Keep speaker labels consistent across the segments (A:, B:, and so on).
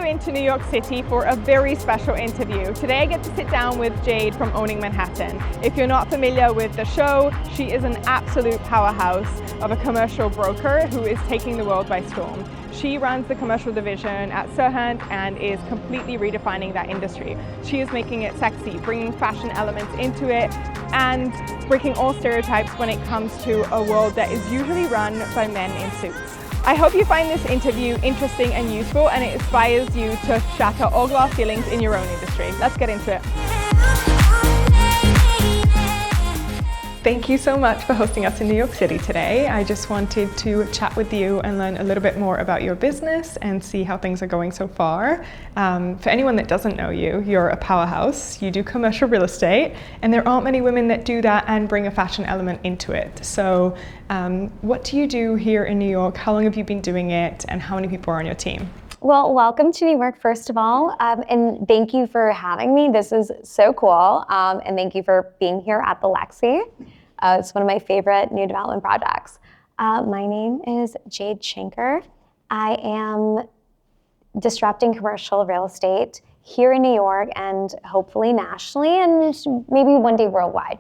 A: into New York City for a very special interview. Today I get to sit down with Jade from Owning Manhattan. If you're not familiar with the show, she is an absolute powerhouse of a commercial broker who is taking the world by storm. She runs the commercial division at Serhant and is completely redefining that industry. She is making it sexy, bringing fashion elements into it, and breaking all stereotypes when it comes to a world that is usually run by men in suits. I hope you find this interview interesting and useful, and it inspires you to shatter all glass ceilings in your own industry. Let's get into it. Thank you so much for hosting us in New York City today. I just wanted to chat with you and learn a little bit more about your business and see how things are going so far. For anyone that doesn't know you, you're a powerhouse. You do commercial real estate, and there aren't many women that do that and bring a fashion element into it. So what do you do here in New York? How long have you been doing it, and how many people are on your team?
B: Well, welcome to New York, first of all, and thank you for having me. This is so cool, and thank you for being here at the Lexi. It's one of my favorite new development projects. My name is Jade Shenker. I am disrupting commercial real estate here in New York and hopefully nationally and maybe one day worldwide.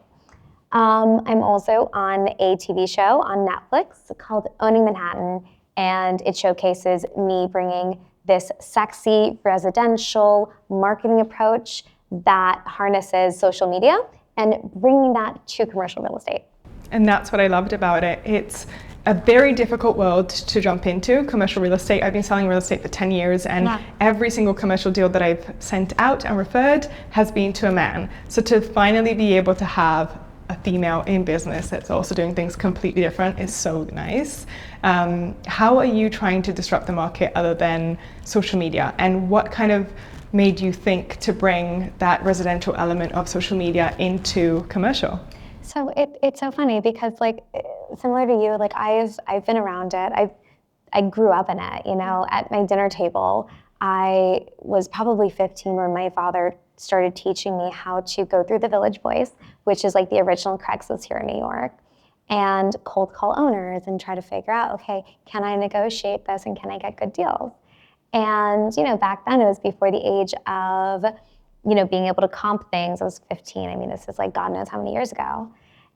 B: I'm also on a TV show on Netflix called Owning Manhattan, and it showcases me bringing this sexy residential marketing approach that harnesses social media and bringing that to commercial real estate.
A: And that's what I loved about it. It's a very difficult world to jump into, commercial real estate. I've been selling real estate for 10 years, and every single commercial deal that I've sent out and referred has been to a man. So to finally be able to have a female in business that's also doing things completely different is so nice. How are you trying to disrupt the market other than social media? And what kind of made you think to bring that residential element of social media into commercial?
B: So it's so funny because, like, similar to you, like I've been around it. I grew up in it. You know, at my dinner table, I was probably 15 when my father started teaching me how to go through the Village Voice, which is like the original Craigslist here in New York, and cold call owners and try to figure out, okay, can I negotiate this and can I get good deals? And, you know, back then it was before the age of, you know, being able to comp things. I was 15. I mean, this is like God knows how many years ago.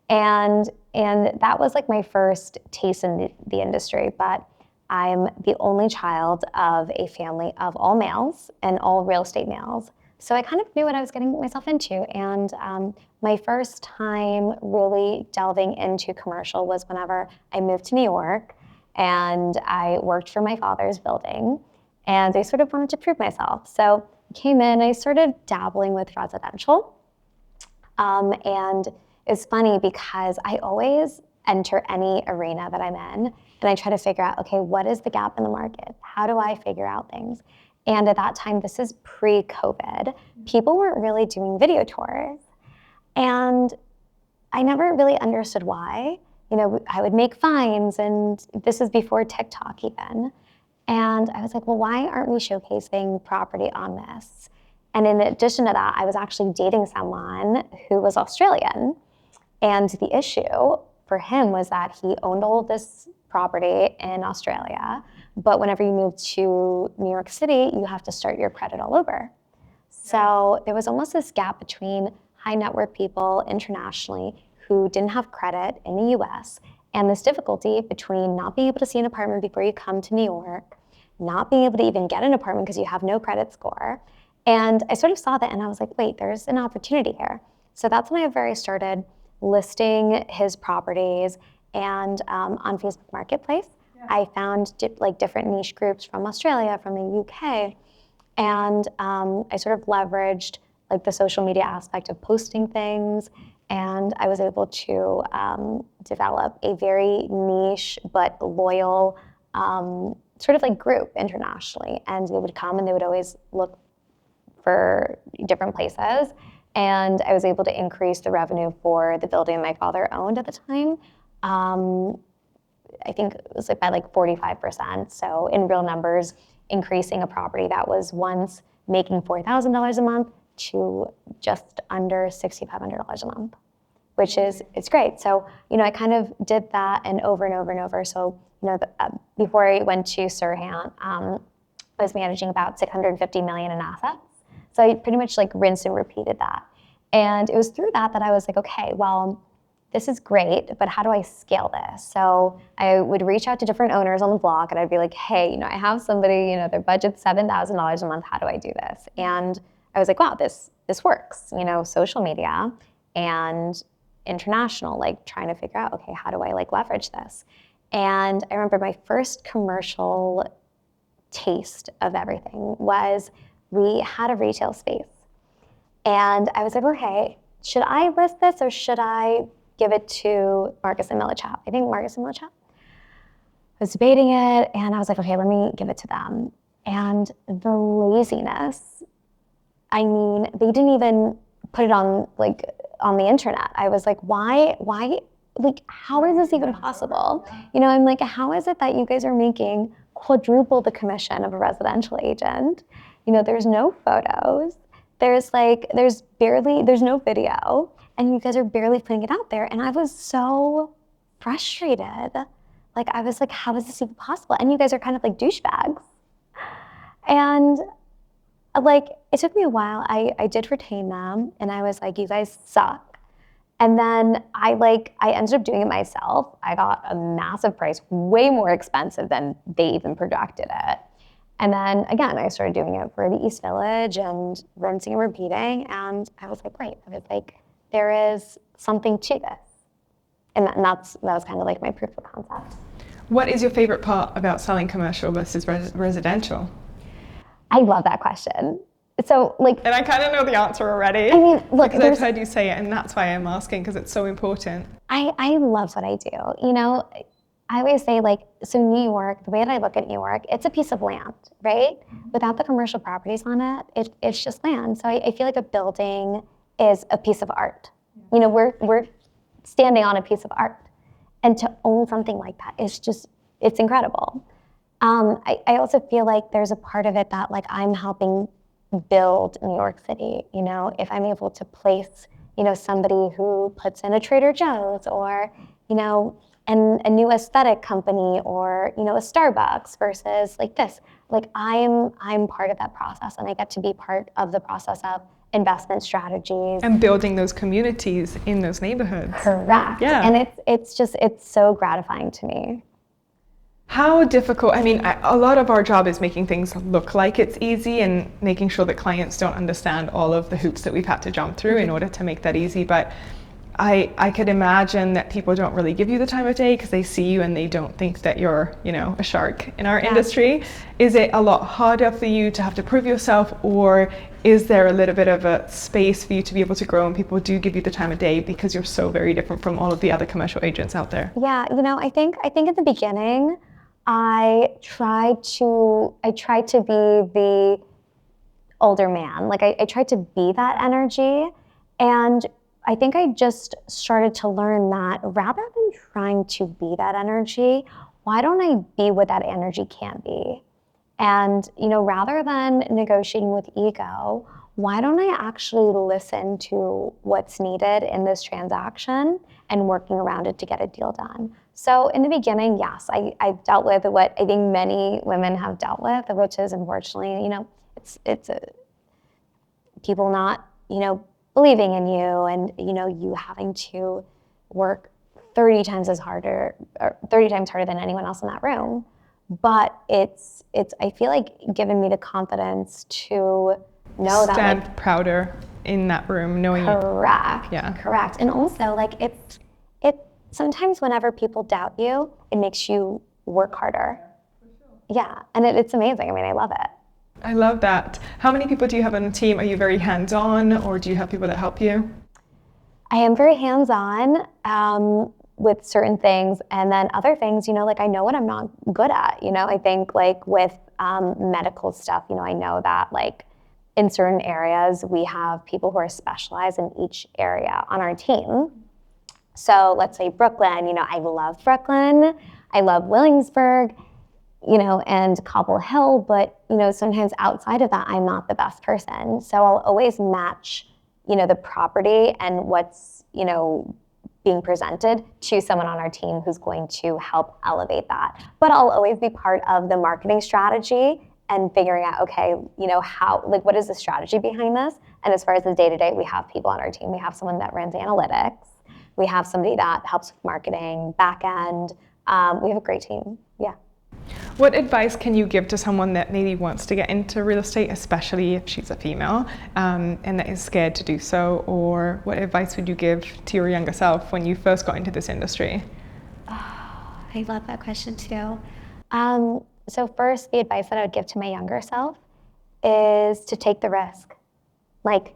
B: And that was like my first taste in the industry. But I'm the only child of a family of all males and all real estate males. So I kind of knew what I was getting myself into. And my first time really delving into commercial was whenever I moved to New York and I worked for my father's building. And I sort of wanted to prove myself. So I came in, I started dabbling with residential. And it's funny because I always enter any arena that I'm in and I try to figure out, okay, what is the gap in the market? How do I figure out things? And at that time, this is pre-COVID, people weren't really doing video tours. And I never really understood why. You know, I would make finds, and this is before TikTok even. And I was like, well, why aren't we showcasing property on this? And in addition to that, I was actually dating someone who was Australian. And the issue for him was that he owned all this property in Australia, but whenever you move to New York City, you have to start your credit all over. So there was almost this gap between high net worth people internationally who didn't have credit in the US, and this difficulty between not being able to see an apartment before you come to New York, not being able to even get an apartment because you have no credit score. And I sort of saw that and I was like, wait, there's an opportunity here. So that's when I started listing his properties. And on Facebook Marketplace, I found different niche groups from Australia, from the UK. And I sort of leveraged like the social media aspect of posting things. And I was able to develop a very niche but loyal sort of like group internationally. And they would come and they would always look for different places. And I was able to increase the revenue for the building my father owned at the time. I think it was by 45%. So in real numbers, increasing a property that was once making $4,000 a month to just under $6,500 a month, which is, it's great. So, you know, I kind of did that and over and over and over. So, you know, before I went to Serhant, I was managing about 650 million in assets. So I pretty much like rinsed and repeated that. And it was through that I was like, okay, well, this is great, but how do I scale this? So I would reach out to different owners on the block and I'd be like, hey, I have somebody, their budget's $7,000 a month. How do I do this? And I was like, wow, this works. Social media and international, like trying to figure out, okay, how do I like leverage this? And I remember my first commercial taste of everything was we had a retail space. And I was like, okay, should I list this or should I give it to Marcus and Millichap? I think Marcus and Millichap. I was debating it and I was like, okay, let me give it to them. And the laziness, I mean, they didn't even put it on the internet. I was like, why, like, how is this even possible? I'm like, how is it that you guys are making quadruple the commission of a residential agent? There's no photos. There's no video, and you guys are barely putting it out there. And I was so frustrated. Like, I was like, how is this even possible? And you guys are kind of like douchebags. And like, it took me a while. I did retain them, and I was like, you guys suck. And then I ended up doing it myself. I got a massive price, way more expensive than they even projected it. And then again, I started doing it for the East Village and rinsing and repeating. And I was like, great. I was like, there is something to this. And that was kind of like my proof of concept.
A: What is your favorite part about selling commercial versus residential?
B: I love that question. So
A: and I kind of know the answer already.
B: I mean, look,
A: because I've heard you say it, and that's why I'm asking, because it's so important.
B: I love what I do. I always say, so New York, the way that I look at New York, it's a piece of land, right? Without the commercial properties on it, it's just land. So I feel like a building is a piece of art. We're standing on a piece of art. And to own something like that is just, it's incredible. I also feel like there's a part of it that I'm helping build New York City. If I'm able to place, somebody who puts in a Trader Joe's or, and a new aesthetic company or, a Starbucks versus this. I'm part of that process, and I get to be part of the process of investment strategies.
A: And building those communities in those neighborhoods.
B: Correct.
A: Yeah.
B: And it's so gratifying to me.
A: How difficult, a lot of our job is making things look like it's easy and making sure that clients don't understand all of the hoops that we've had to jump through in order to make that easy. But I could imagine that people don't really give you the time of day because they see you and they don't think that you're, a shark in our industry. Is it a lot harder for you to have to prove yourself, or is there a little bit of a space for you to be able to grow and people do give you the time of day because you're so very different from all of the other commercial agents out there?
B: Yeah, I think at the beginning, I tried to be the older man. I tried to be that energy, and I think I just started to learn that rather than trying to be that energy, why don't I be what that energy can be? And, rather than negotiating with ego, why don't I actually listen to what's needed in this transaction and working around it to get a deal done? So in the beginning, yes, I've dealt with what I think many women have dealt with, which is unfortunately, it's people not, believing in you and, you having to work 30 times harder than anyone else in that room. But it's I feel like given me the confidence to know that
A: stand prouder in that room, knowing
B: correct.
A: Yeah.
B: Correct. And also it sometimes whenever people doubt you, it makes you work harder. Yeah. And it's amazing. I love it.
A: I love that. How many people do you have on the team? Are you very hands-on, or do you have people that help you?
B: I am very hands-on with certain things, and then other things, I know what I'm not good at. I think with medical stuff, I know that in certain areas we have people who are specialized in each area on our team. So let's say Brooklyn, I love Brooklyn, I love Williamsburg, and Cobble Hill, but, sometimes outside of that, I'm not the best person. So I'll always match, the property and what's, being presented to someone on our team who's going to help elevate that. But I'll always be part of the marketing strategy and figuring out, okay, how, like, what is the strategy behind this? And as far as the day-to-day, we have people on our team. We have someone that runs analytics. We have somebody that helps with marketing, back end. We have a great team, yeah.
A: What advice can you give to someone that maybe wants to get into real estate, especially if she's a female, and that is scared to do so? Or what advice would you give to your younger self when you first got into this industry?
B: Oh, I love that question too. So first, the advice that I would give to my younger self is to take the risk. Like,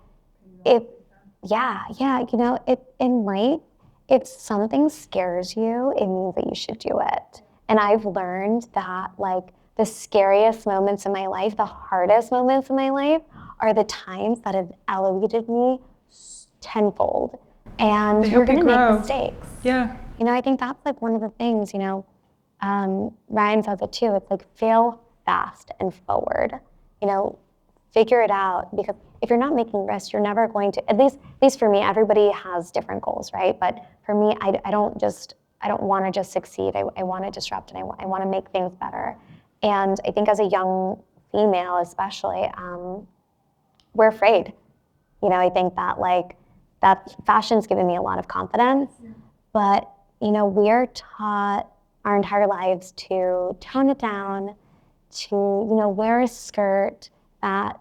B: in life, if something scares you, it means that you should do it. And I've learned that, like, the scariest moments in my life, the hardest moments in my life, are the times that have elevated me tenfold. And you're going to make mistakes.
A: Yeah.
B: I think that's like one of the things, Ryan says it too. It's like fail fast and forward. Figure it out, because if you're not making risks, you're never going to. At least for me, everybody has different goals, right? But for me, I don't want to just succeed. I want to disrupt, and I want to make things better. And I think as a young female, especially, we're afraid. I think that fashion's given me a lot of confidence, but we're taught our entire lives to tone it down, to wear a skirt that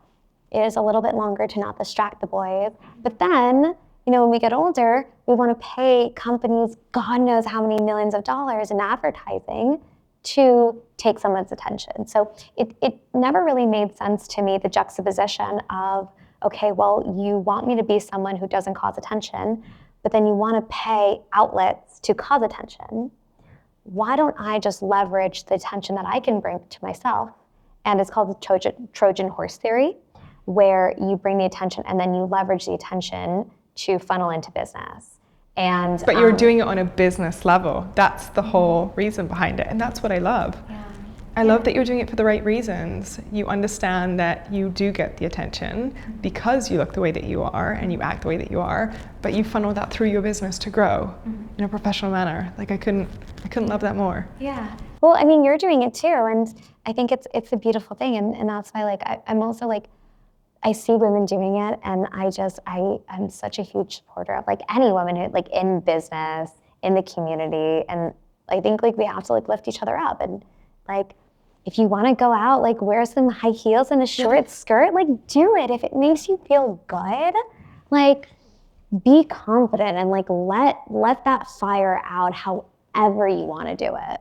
B: is a little bit longer to not distract the boys. But then, when we get older, we want to pay companies God knows how many millions of dollars in advertising to take someone's attention. So it never really made sense to me, the juxtaposition of, okay, well, you want me to be someone who doesn't cause attention, but then you want to pay outlets to cause attention. Why don't I just leverage the attention that I can bring to myself? And it's called the Trojan horse theory, where you bring the attention and then you leverage the attention to funnel into business. But
A: you're doing it on a business level. That's the whole reason behind it. And that's what I love.
B: Yeah.
A: I love that you're doing it for the right reasons. You understand that you do get the attention because you look the way that you are and you act the way that you are, but you funnel that through your business to grow in a professional manner. Like, I couldn't love that more.
B: Yeah. Well, I mean, you're doing it too, and I think it's a beautiful thing, and that's why, I'm also I see women doing it, and I'm such a huge supporter of any woman who, in business, in the community, and I think we have to lift each other up, and if you want to go out, wear some high heels and a short skirt, do it. If it makes you feel good, be confident and let that fire out however you want to do it.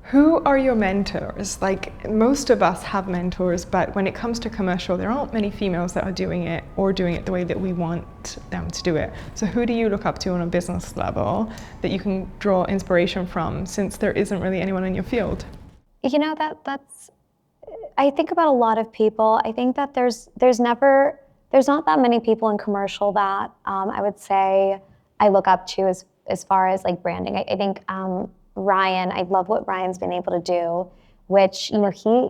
A: Who are your mentors? Most of us have mentors, but when it comes to commercial, there aren't many females that are doing it or doing it the way that we want them to do it. So who do you look up to on a business level that you can draw inspiration from, since there isn't really anyone in your field?
B: That's I think about a lot of people. I think that there's not that many people in commercial that I would say I look up to as far as branding. I think Ryan, I love what Ryan's been able to do, which,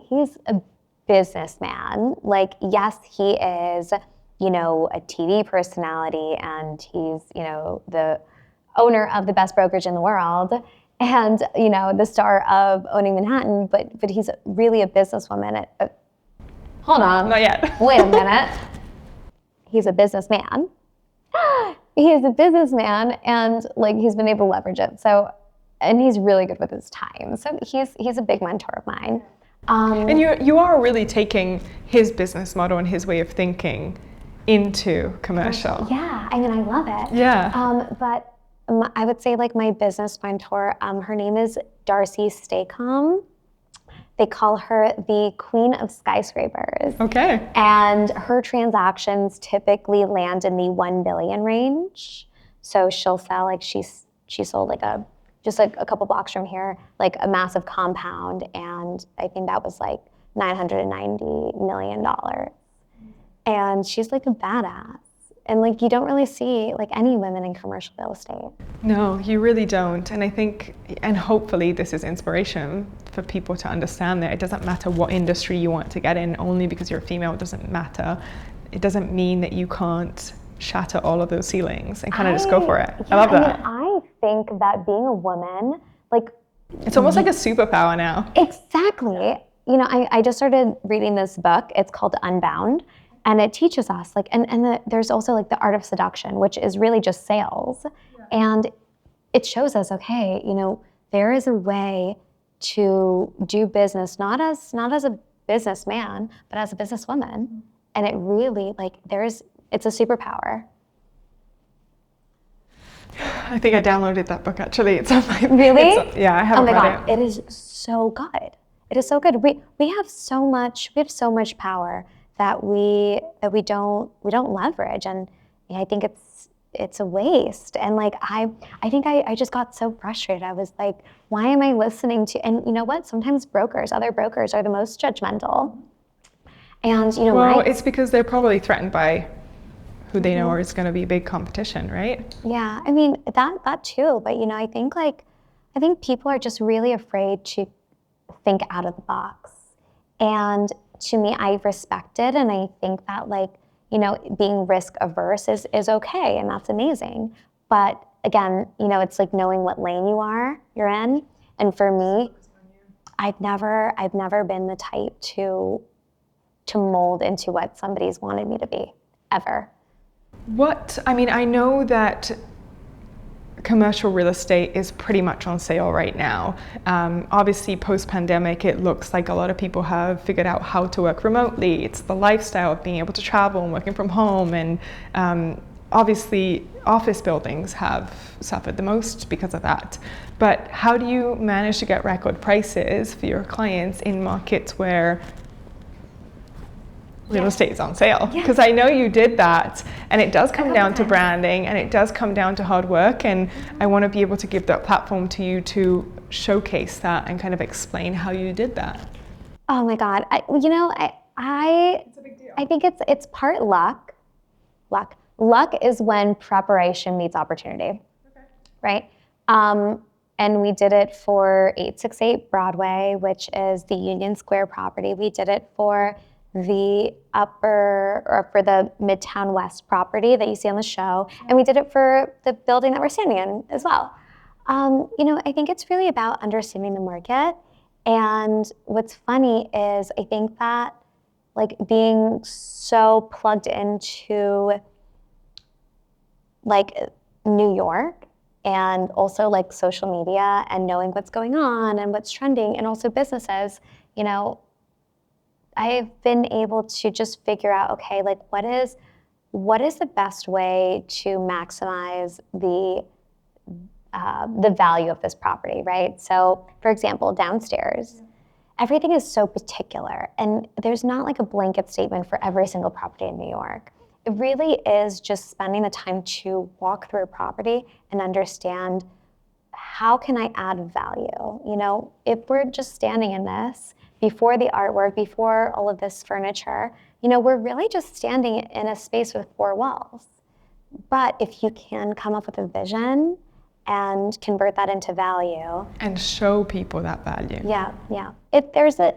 B: he's a businessman. Yes, he is, a TV personality, and he's, the owner of the best brokerage in the world, and, the star of Owning Manhattan, but he's really a businesswoman. Hold on.
A: Not yet.
B: Wait a minute. He's a businessman. He's a businessman, and he's been able to leverage it. So, and he's really good with his time. So he's a big mentor of mine.
A: And you are really taking his business model and his way of thinking into commercial.
B: Yeah, I love it.
A: Yeah.
B: But I would say my business mentor, her name is Darcy Staycom. They call her the Queen of Skyscrapers.
A: Okay.
B: And her transactions typically land in the 1 billion range. So she'll sell, she sold just a couple blocks from here, a massive compound, and I think that was $990 million. And she's a badass. And you don't really see any women in commercial real estate.
A: No, you really don't. And I think, and hopefully this is inspiration for people to understand that it doesn't matter what industry you want to get in. Only because you're a female, it doesn't matter. It doesn't mean that you can't shatter all of those ceilings and kind of just go for it.
B: Yeah,
A: I love that.
B: I think that being a woman,
A: it's almost like a superpower now.
B: Exactly. I just started reading this book. It's called Unbound, and it teaches us there's also like the art of seduction, which is really just sales, and it shows us, okay, there is a way to do business not as a businessman, but as a businesswoman, and it really it's a superpower.
A: I think I downloaded that book actually. It's on my
B: Really?
A: Yeah, I haven't read it.
B: It is so good. It is so good. We have so much power that we don't leverage, and I think it's a waste. And I think I just got so frustrated. I was like, why am I listening to? And you know what? Sometimes other brokers are the most judgmental. And
A: well, it's because they're probably threatened by who they know is going to be big competition, right?
B: Yeah, I mean that too. But I think people are just really afraid to think out of the box. And to me, I respect it, and I think that being risk averse is okay, and that's amazing. But again, it's like knowing what lane you're in. And for me, I've never been the type to mold into what somebody's wanted me to be, ever.
A: I know that commercial real estate is pretty much on sale right now. Obviously, post-pandemic, it looks like a lot of people have figured out how to work remotely. It's the lifestyle of being able to travel and working from home. And obviously, office buildings have suffered the most because of that. But how do you manage to get record prices for your clients in markets where real estate is on sale? Because I know you did that, and it does come down to branding, and it does come down to hard work, and I want to be able to give that platform to you to showcase that and kind of explain how you did that.
B: Oh my God, it's a big deal. I think it's part luck. Luck is when preparation meets opportunity, right? And we did it for 868 Broadway, which is the Union Square property. We did it for the the Midtown West property that you see on the show. And we did it for the building that we're standing in as well. I think it's really about understanding the market. And what's funny is I think that being so plugged into New York, and also social media, and knowing what's going on and what's trending, and also businesses, I've been able to just figure out, okay, what is the best way to maximize the value of this property, right? So, for example, downstairs, everything is so particular, and there's not a blanket statement for every single property in New York. It really is just spending the time to walk through a property and understand, how can I add value? If we're just standing in this, before the artwork, before all of this furniture, we're really just standing in a space with four walls. But if you can come up with a vision and convert that into value.
A: And show people that value.
B: Yeah. There is a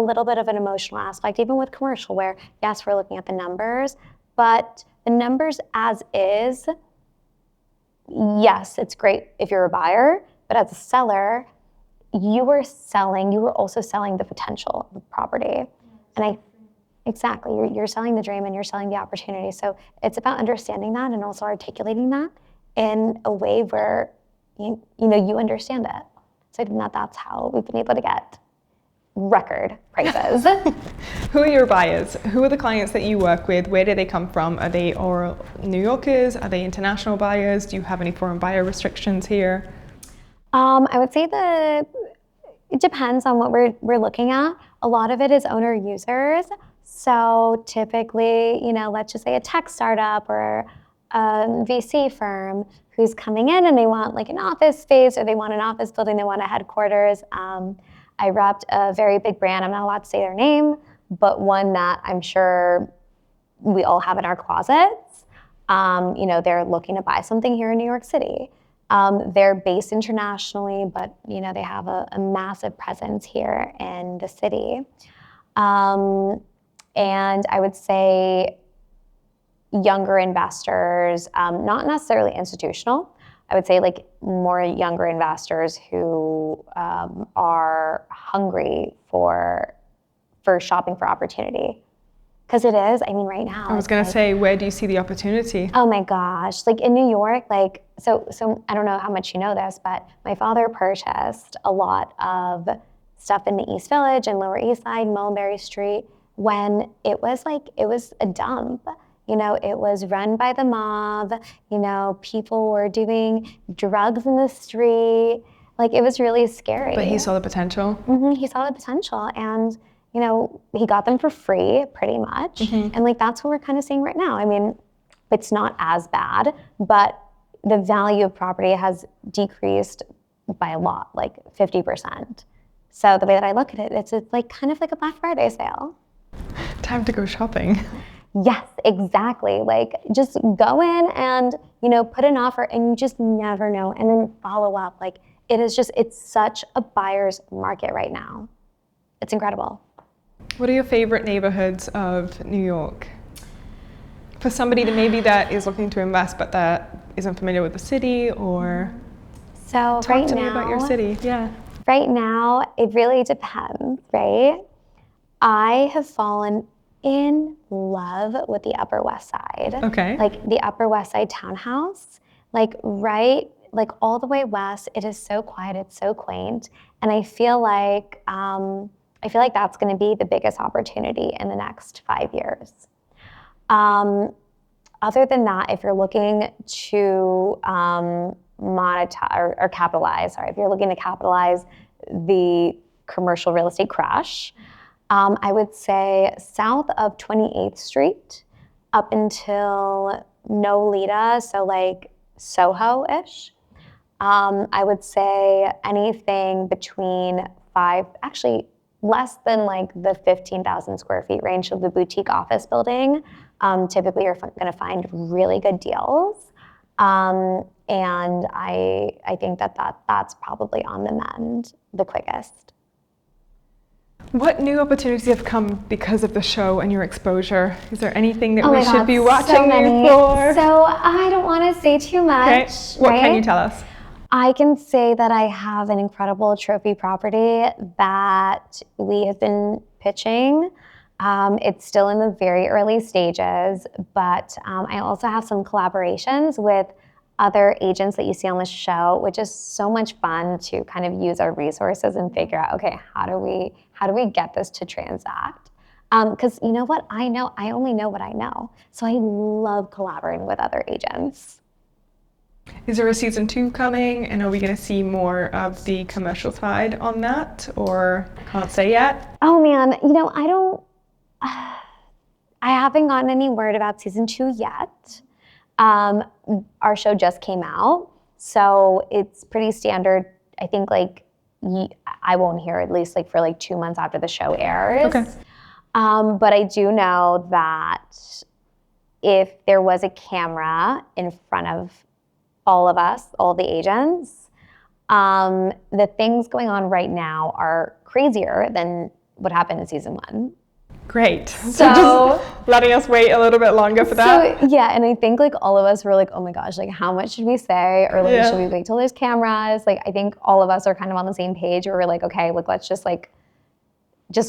B: little bit of an emotional aspect, even with commercial, where yes, we're looking at the numbers, but the numbers as is, yes, it's great if you're a buyer, but as a seller, you were also selling the potential of the property. And exactly, you're selling the dream, and you're selling the opportunity. So it's about understanding that and also articulating that in a way where you understand it. So I think that's how we've been able to get record prices.
A: Who are your buyers? Who are the clients that you work with? Where do they come from? Are they all New Yorkers? Are they international buyers? Do you have any foreign buyer restrictions here?
B: I would say it depends on what we're looking at. A lot of it is owner users. So typically, let's just say a tech startup or a VC firm who's coming in and they want an office space, or they want an office building, they want a headquarters. I repped a very big brand. I'm not allowed to say their name, but one that I'm sure we all have in our closets. They're looking to buy something here in New York City. They're based internationally, but they have a massive presence here in the city. And I would say younger investors, not necessarily institutional. I would say more younger investors who are hungry for shopping for opportunity. Because it is, I mean, right now.
A: I was going to say, where do you see the opportunity?
B: Oh my gosh, like in New York, like, so I don't know how much you know this, but my father purchased a lot of stuff in the East Village and Lower East Side, Mulberry Street, when it was a dump. You know, it was run by the mob, you know, people were doing drugs in the street. Like, it was really scary.
A: But he saw the potential.
B: He saw the potential, and you know, he got them for free, pretty much. And like, that's what we're kind of seeing right now. I mean, it's not as bad, but the value of property has decreased by a lot, like 50%. So the way that I look at it, it's like kind of like a Black Friday sale.
A: Time to go shopping.
B: Yes, exactly. Like, just go in and, you know, put an offer, and you just never know, and then follow up. Like, it's such a buyer's market right now. It's incredible.
A: What are your favorite neighborhoods of New York? For somebody that is looking to invest but that isn't familiar with the city, or
B: talk
A: to me about your city. Yeah.
B: Right now, it really depends, right? I have fallen in love with the Upper West Side.
A: Okay.
B: Like the Upper West Side townhouse, like all the way west. It is so quiet, it's so quaint, and I feel like that's going to be the biggest opportunity in the next 5 years. Other than that, if you're looking to monetize or capitalize, if you're looking to capitalize the commercial real estate crash, I would say south of 28th Street up until Nolita, so like Soho-ish. I would say anything between less than like the 15,000 square feet range of the boutique office building. Typically you're going to find really good deals. And I think that's probably on the mend the quickest.
A: What new opportunities have come because of the show and your exposure? Is there anything that we should be watching you for?
B: So I don't want to say too much.
A: Okay. What can you tell us?
B: I can say that I have an incredible trophy property that we have been pitching. It's still in the very early stages, but I also have some collaborations with other agents that you see on the show, which is so much fun to kind of use our resources and figure out, okay, how do we get this to transact? Because you know what? I only know what I know. So I love collaborating with other agents.
A: Is there a season 2 coming, and are we going to see more of the commercial side on that, or can't say yet?
B: Oh man, you know, I haven't gotten any word about season 2 yet. Our show just came out, so it's pretty standard. I think like I won't hear at least like for like 2 months after the show airs.
A: Okay.
B: But I do know that if there was a camera in front of all of us, all the agents, the things going on right now are crazier than what happened in season 1.
A: Great. So just letting us wait a little bit longer for that.
B: So yeah, and I think like all of us were like, oh my gosh, like how much should we say? Or like, should we wait till there's cameras? Like, I think all of us are kind of on the same page where we're like, okay, like let's just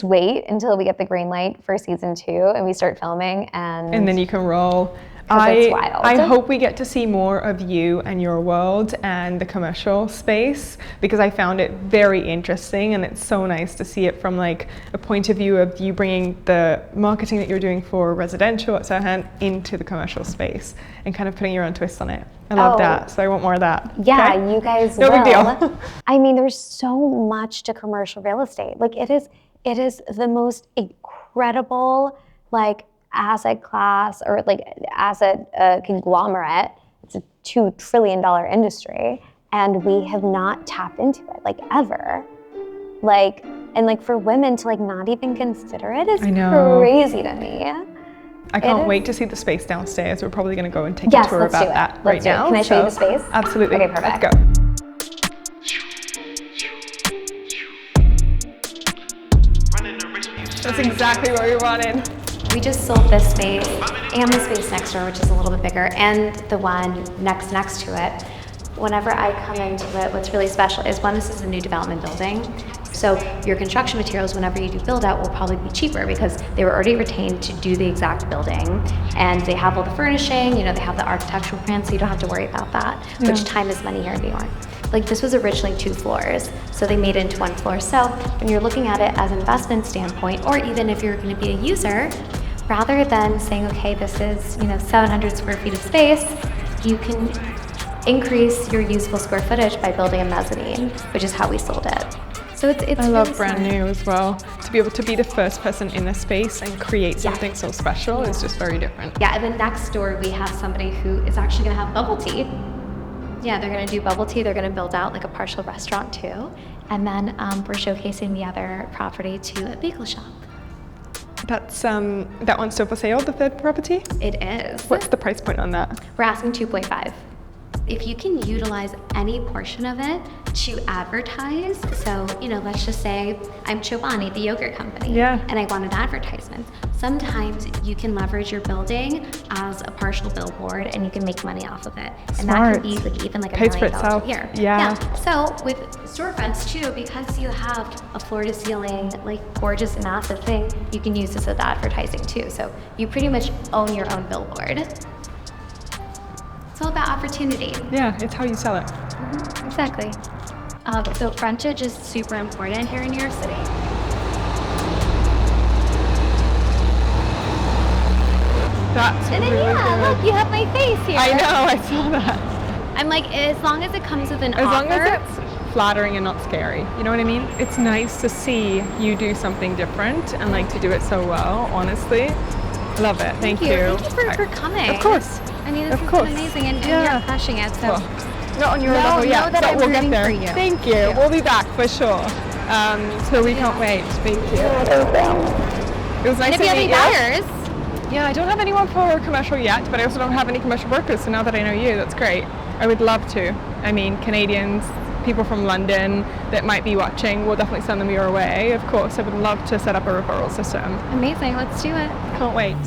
B: wait until we get the green light for season 2 and we start filming, and
A: then you can roll.
B: It's wild.
A: I hope we get to see more of you and your world and the commercial space, because I found it very interesting, and it's so nice to see it from like a point of view of you bringing the marketing that you're doing for residential at Serhant into the commercial space and kind of putting your own twist on it. I love that, so I want more of that.
B: Yeah,
A: okay?
B: You guys
A: No
B: will.
A: big deal.
B: I mean, there's so much to commercial real estate. Like it is the most incredible like asset class or like asset conglomerate. It's a $2 trillion industry, and we have not tapped into it like ever. Like, and like for women to like not even consider it is crazy to me.
A: I can't wait to see the space downstairs. We're probably going to go and take a tour about that right now.
B: Can I show you the space?
A: Absolutely.
B: Okay, perfect.
A: Let's go. That's exactly what we wanted.
B: We just sold this space and the space next door, which is a little bit bigger, and the one next to it. Whenever I come into it, what's really special is, one, this is a new development building. So your construction materials, whenever you do build out, will probably be cheaper because they were already retained to do the exact building, and they have all the furnishing, you know, they have the architectural plans, so you don't have to worry about that, which time is money here in New York. Like, this was originally 2 floors, so they made it into 1 floor. So when you're looking at it as an investment standpoint, or even if you're going to be a user, rather than saying, okay, this is, you know, 700 square feet of space, you can increase your usable square footage by building a mezzanine, which is how we sold it. So it's
A: I love
B: really
A: brand
B: smart.
A: new as well. To be able to be the first person in a space and create something so special is just very different.
B: Yeah, and then next door we have somebody who is actually going to have bubble tea. Yeah, they're going to do bubble tea. They're going to build out like a partial restaurant too. And then we're showcasing the other property to a bagel shop.
A: That's that one's still for sale, the third property?
B: It is.
A: What's the price point on that?
B: We're asking 2.5. If you can utilize any portion of it to advertise, so, you know, let's just say I'm Chobani, the yogurt company, and I want an advertisement. Sometimes you can leverage your building as a partial billboard and you can make money off of it. And that can be like even like $1 million a year. Yeah. So with storefronts too, because you have a floor to ceiling, like gorgeous massive thing, you can use this as advertising too. So you pretty much own your own billboard. It's all about opportunity.
A: Yeah, it's how you sell it.
B: Exactly. So frontage is super important here in New York City.
A: That's
B: And then
A: really good.
B: look, you have my face here.
A: I know, I saw that.
B: I'm like, as long as it comes with an
A: As
B: offer.
A: long as it's flattering and not scary. You know what I mean? It's nice to see you do something different and like to do it so well, honestly. Love it. Thank you.
B: Thank you for coming.
A: Of course.
B: I mean, this has been amazing, and you're crushing it. So.
A: Well, not on your level yet,
B: that
A: but
B: I'm
A: we'll get
B: rooting
A: there.
B: for you.
A: Thank you. We'll be back for sure. So we can't wait. Thank you. It was nice
B: And if
A: to
B: you have
A: meet
B: any
A: you.
B: buyers,
A: Yeah, I don't have anyone for commercial yet, but I also don't have any commercial workers. So now that I know you, that's great. I would love to. I mean, Canadians, people from London that might be watching, we'll definitely send them your way. Of course, I would love to set up a referral system.
B: amazing. Let's do it.
A: Can't wait.